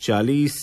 40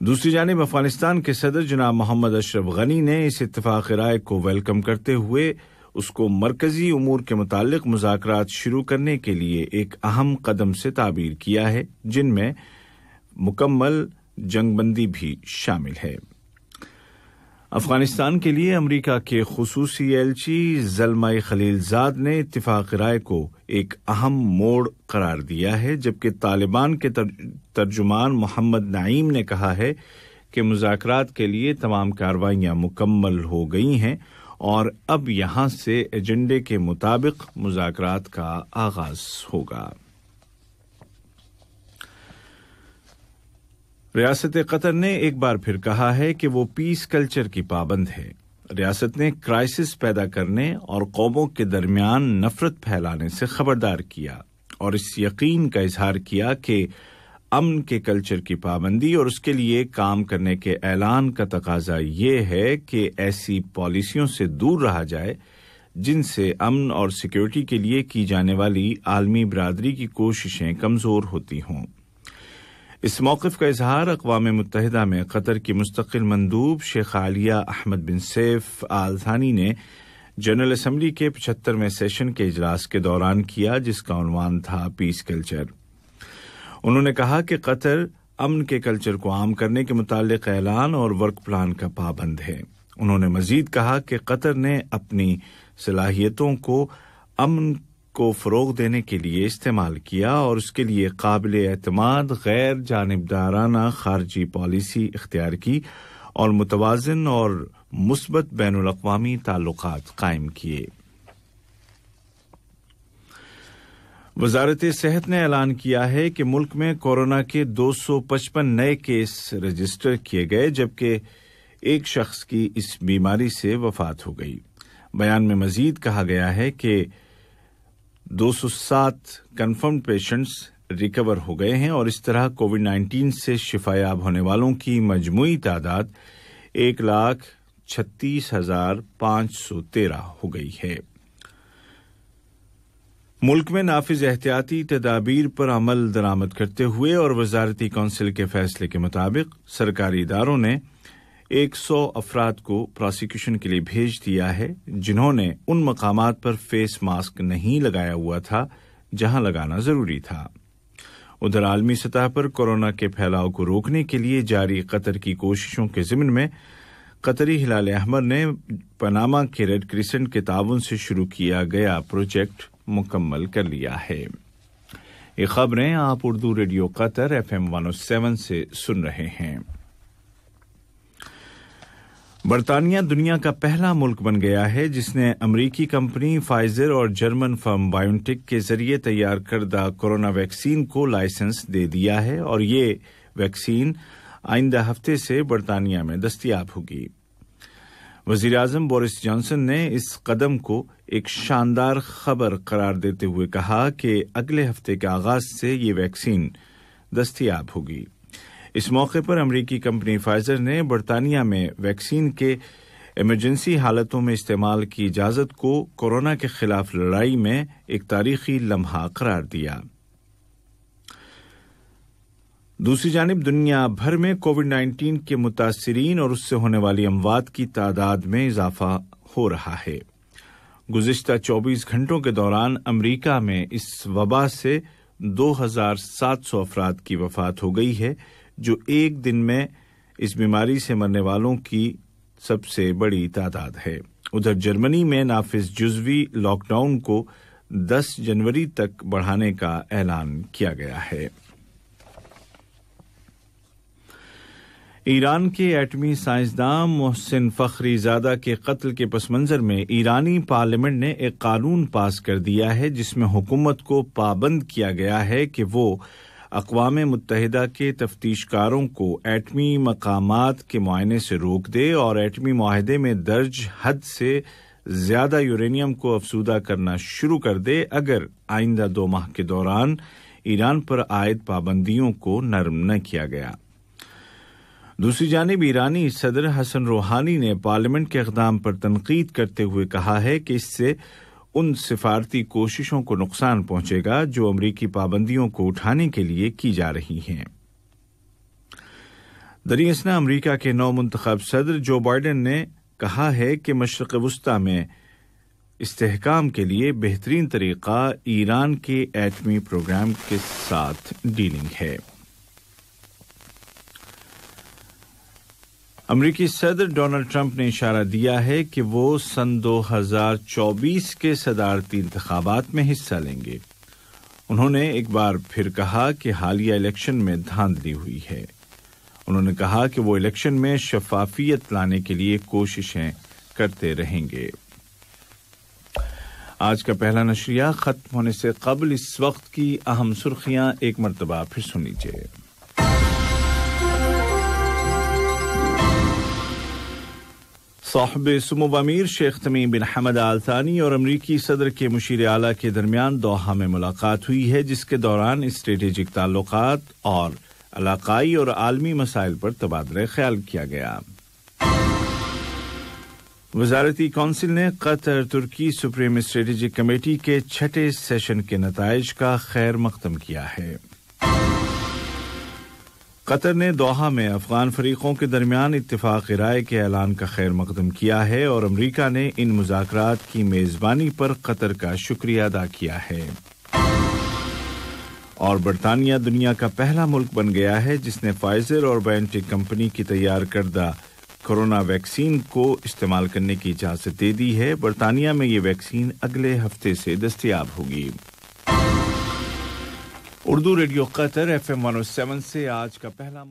دوسری جانب افغانستان کے صدر جناب محمد اشرف غنی نے اس اتفاق رائے کو ویلکم کرتے ہوئے اس کو مرکزی امور کے متعلق مذاکرات شروع کرنے کے لیے ایک اہم قدم سے تعبیر کیا ہے، جن میں مکمل جنگ بندی بھی شامل ہے۔ افغانستان کے لیے امریکہ کے خصوصی ایلچی زلمئی خلیل زاد نے اتفاق رائے کو ایک اہم موڑ قرار دیا ہے، جبکہ طالبان کے ترجمان محمد نعیم نے کہا ہے کہ مذاکرات کے لیے تمام کارروائیاں مکمل ہو گئی ہیں اور اب یہاں سے ایجنڈے کے مطابق مذاکرات کا آغاز ہوگا۔ ریاست قطر نے ایک بار پھر کہا ہے کہ وہ پیس کلچر کی پابند ہے۔ ریاست نے کرائسس پیدا کرنے اور قوموں کے درمیان نفرت پھیلانے سے خبردار کیا اور اس یقین کا اظہار کیا کہ امن کے کلچر کی پابندی اور اس کے لیے کام کرنے کے اعلان کا تقاضا یہ ہے کہ ایسی پالیسیوں سے دور رہا جائے جن سے امن اور سیکیورٹی کے لیے کی جانے والی عالمی برادری کی کوششیں کمزور ہوتی ہوں۔ اس موقف کا اظہار اقوام متحدہ میں قطر کی مستقل مندوب شیخ عالیہ احمد بن سیف آل ثانی نے جنرل اسمبلی کے 75ویں سیشن کے اجلاس کے دوران کیا، جس کا عنوان تھا پیس کلچر۔ انہوں نے کہا کہ قطر امن کے کلچر کو عام کرنے کے متعلق اعلان اور ورک پلان کا پابند ہے۔ انہوں نے مزید کہا کہ قطر نے اپنی صلاحیتوں کو امن کو فروغ دینے کے لیے استعمال کیا اور اس کے لیے قابل اعتماد غیر جانبدارانہ خارجی پالیسی اختیار کی اور متوازن اور مثبت بین الاقوامی تعلقات قائم کیے۔ وزارت صحت نے اعلان کیا ہے کہ ملک میں کورونا کے 255 نئے کیس رجسٹر کیے گئے، جبکہ ایک شخص کی اس بیماری سے وفات ہو گئی۔ بیان میں مزید کہا گیا ہے کہ 207 کنفرمڈ پیشنٹس ریکور ہو گئے ہیں اور اس طرح کووڈ-19 سے شفا یاب ہونے والوں کی مجموعی تعداد 1,36,513 ہو گئی ہے۔ ملک میں نافذ احتیاطی تدابیر پر عمل درآمد کرتے ہوئے اور وزارتی کونسل کے فیصلے کے مطابق سرکاری اداروں نے 100 افراد کو پراسیکیوشن کے لیے بھیج دیا ہے جنہوں نے ان مقامات پر فیس ماسک نہیں لگایا ہوا تھا جہاں لگانا ضروری تھا۔ ادھر عالمی سطح پر کورونا کے پھیلاؤ کو روکنے کے لیے جاری قطر کی کوششوں کے ضمن میں قطری ہلال احمر نے پاناما کے ریڈ کریسنٹ کے تعاون سے شروع کیا گیا پروجیکٹ مکمل کر لیا ہے۔ یہ خبریں آپ اردو ریڈیو قطر FM 107 سے سن رہے ہیں۔ برطانیہ دنیا کا پہلا ملک بن گیا ہے جس نے امریکی کمپنی فائزر اور جرمن فرم بائیونٹیک کے ذریعے تیار کردہ کورونا ویکسین کو لائسنس دے دیا ہے اور یہ ویکسین آئندہ ہفتے سے برطانیہ میں دستیاب ہوگی۔ وزیر اعظم بورس جانسن نے اس قدم کو ایک شاندار خبر قرار دیتے ہوئے کہا کہ اگلے ہفتے کے آغاز سے یہ ویکسین دستیاب ہوگی۔ اس موقع پر امریکی کمپنی فائزر نے برطانیہ میں ویکسین کے ایمرجنسی حالتوں میں استعمال کی اجازت کو کورونا کے خلاف لڑائی میں ایک تاریخی لمحہ قرار دیا۔ دوسری جانب دنیا بھر میں کووڈ-19 کے متاثرین اور اس سے ہونے والی اموات کی تعداد میں اضافہ ہو رہا ہے۔ گزشتہ 24 گھنٹوں کے دوران امریکہ میں اس وبا سے 2,700 افراد کی وفات ہو گئی ہے، جو ایک دن میں اس بیماری سے مرنے والوں کی سب سے بڑی تعداد ہے۔ ادھر جرمنی میں نافذ جزوی لاک ڈاؤن کو 10 جنوری تک بڑھانے کا اعلان کیا گیا ہے۔ ایران کے ایٹمی سائنسداں محسن فخری زادہ کے قتل کے پس منظر میں ایرانی پارلیمنٹ نے ایک قانون پاس کر دیا ہے جس میں حکومت کو پابند کیا گیا ہے کہ وہ اقوام متحدہ کے تفتیش کاروں کو ایٹمی مقامات کے معائنے سے روک دے اور ایٹمی معاہدے میں درج حد سے زیادہ یورینیم کو افزودہ کرنا شروع کر دے اگر آئندہ 2 ماہ کے دوران ایران پر عائد پابندیوں کو نرم نہ کیا گیا۔ دوسری جانب ایرانی صدر حسن روحانی نے پارلیمنٹ کے اقدام پر تنقید کرتے ہوئے کہا ہے کہ اس سے ان سفارتی کوششوں کو نقصان پہنچے گا جو امریکی پابندیوں کو اٹھانے کے لیے کی جا رہی ہیں۔ دریں اثنا امریکہ کے نو منتخب صدر جو بائیڈن نے کہا ہے کہ مشرق وسطی میں استحکام کے لیے بہترین طریقہ ایران کے ایٹمی پروگرام کے ساتھ ڈیلنگ ہے۔ امریکی صدر ڈونلڈ ٹرمپ نے اشارہ دیا ہے کہ وہ سن 2024 کے صدارتی انتخابات میں حصہ لیں گے۔ انہوں نے ایک بار پھر کہا کہ حالیہ الیکشن میں دھاندلی ہوئی ہے۔ انہوں نے کہا کہ وہ الیکشن میں شفافیت لانے کے لیے کوششیں کرتے رہیں گے۔ آج کا پہلا نشریہ ختم ہونے سے قبل اس وقت کی اہم سرخیاں ایک مرتبہ پھر سن لیجیے۔ صاحب سمو امیر شیخ تمیم بن حمد آل ثانی اور امریکی صدر کے مشیر اعلیٰ کے درمیان دوحہ میں ملاقات ہوئی ہے، جس کے دوران اسٹریٹجک تعلقات اور علاقائی اور عالمی مسائل پر تبادلہ خیال کیا گیا۔ وزارتی کونسل نے قطر ترکی سپریم اسٹریٹجک کمیٹی کے 6 سیشن کے نتائج کا خیر مقدم کیا ہے۔ قطر نے دوحہ میں افغان فریقوں کے درمیان اتفاق رائے کے اعلان کا خیر مقدم کیا ہے اور امریکہ نے ان مذاکرات کی میزبانی پر قطر کا شکریہ ادا کیا ہے۔ اور برطانیہ دنیا کا پہلا ملک بن گیا ہے جس نے فائزر اور بائیو ٹیک کمپنی کی تیار کردہ کورونا ویکسین کو استعمال کرنے کی اجازت دے دی ہے۔ برطانیہ میں یہ ویکسین اگلے ہفتے سے دستیاب ہوگی۔ اردو ریڈیو قطر FM 107 سے آج کا پہلا